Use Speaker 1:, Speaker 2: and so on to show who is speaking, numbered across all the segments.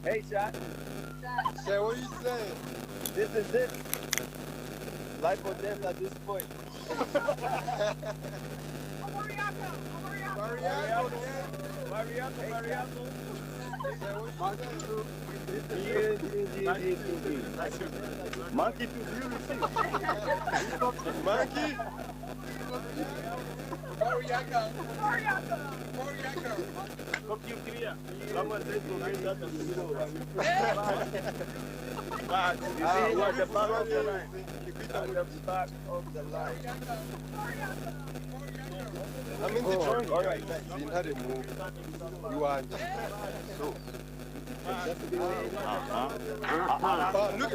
Speaker 1: Hey, shot.
Speaker 2: Say, what you saying?
Speaker 1: This is it. Life or death at this point. Mariaco. Monkey to you see.
Speaker 2: Monkey?
Speaker 3: Mariaco.
Speaker 1: Como que eu queria? Vamos ver se eu vejo essa pessoa. You are the back of the line. You are the back of the line.
Speaker 2: I'm in the jungle. All right, see how they move. You are. So. Look.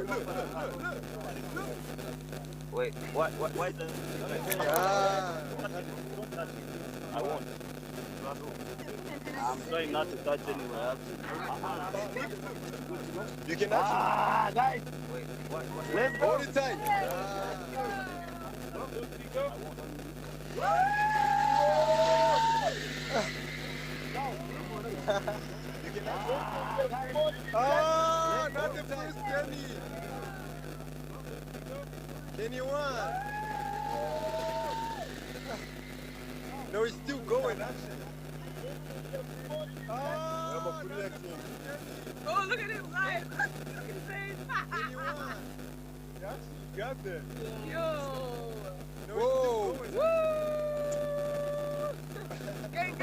Speaker 1: Wait, why is that? I won't. I'm trying not to touch anywhere.
Speaker 2: You can actually.
Speaker 1: Guys. Wait, what? Let's go.
Speaker 2: Hold it tight. Not the first Kenny. Kenny won. No, he's still going, actually.
Speaker 3: Oh, look at him live. Look at his face.
Speaker 2: Kenny won. He actually got there.
Speaker 3: Yo.
Speaker 2: No,
Speaker 3: Woo. Gang.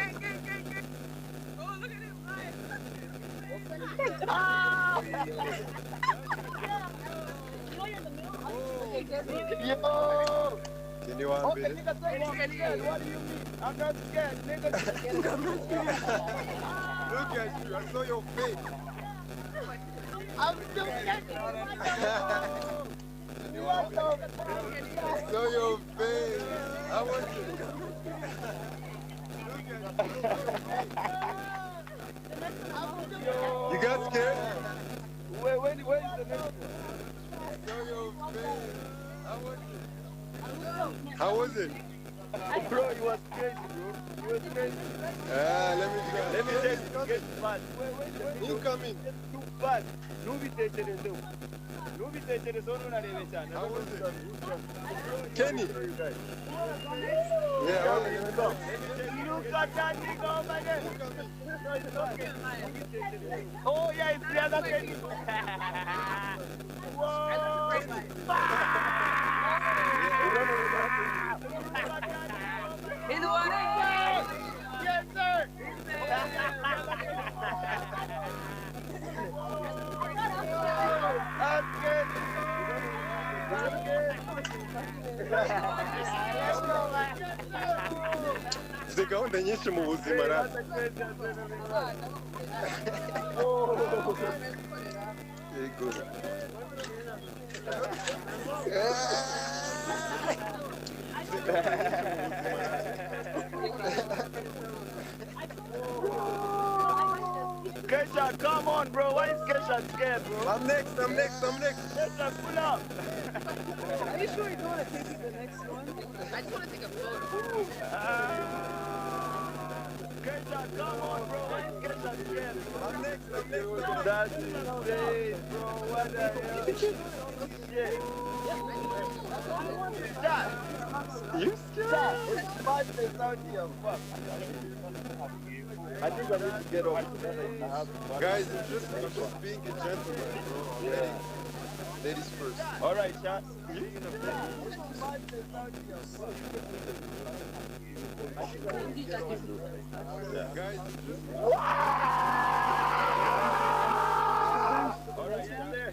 Speaker 3: Oh, look at him live.
Speaker 1: Yo!
Speaker 2: Kenny won,
Speaker 1: Okay,
Speaker 2: baby.
Speaker 1: nigga, say what do you mean? I'm not scared, nigga.
Speaker 2: Look at you. I saw your face.
Speaker 1: I'm still scared.
Speaker 2: I saw your face. How was it? You got scared?
Speaker 1: Where is the next one?
Speaker 2: I saw your face. How was it?
Speaker 1: Bro, you was crazy, bro. You was crazy.
Speaker 2: Let me try.
Speaker 1: Let me tell you, get fast. Wait.
Speaker 2: Incoming.
Speaker 1: Too fast. Nubitekerezo. Nubitekerezo nunarebe cyane.
Speaker 2: How was it? Kenny. Yeah, okay.
Speaker 1: Look at that nigga over there. Oh yeah, it's the other Kenny. Whoa.
Speaker 3: In the water.
Speaker 1: Yes, sir. That's good.
Speaker 2: Você gahunda nyinshi mu buzima ra. Yego.
Speaker 1: Kesha, come on, bro. Why is Kesha scared, bro?
Speaker 2: I'm next.
Speaker 1: Kesha, pull up.
Speaker 3: Are you sure you don't want to take the next one? I just want to take a photo.
Speaker 1: Kesha, come on, bro. Why is Kesha scared, bro?
Speaker 2: I'm next.
Speaker 1: That's insane, bro. What the hell? Shit. Stop.
Speaker 2: You scared?
Speaker 1: Stop. It's madness out here. Fuck. I think I need to get off.
Speaker 2: Guys, it's just being a gentleman, bro.
Speaker 1: Yeah.
Speaker 2: Ladies first.
Speaker 1: All right, chat.
Speaker 2: Guys,
Speaker 1: All right, yeah.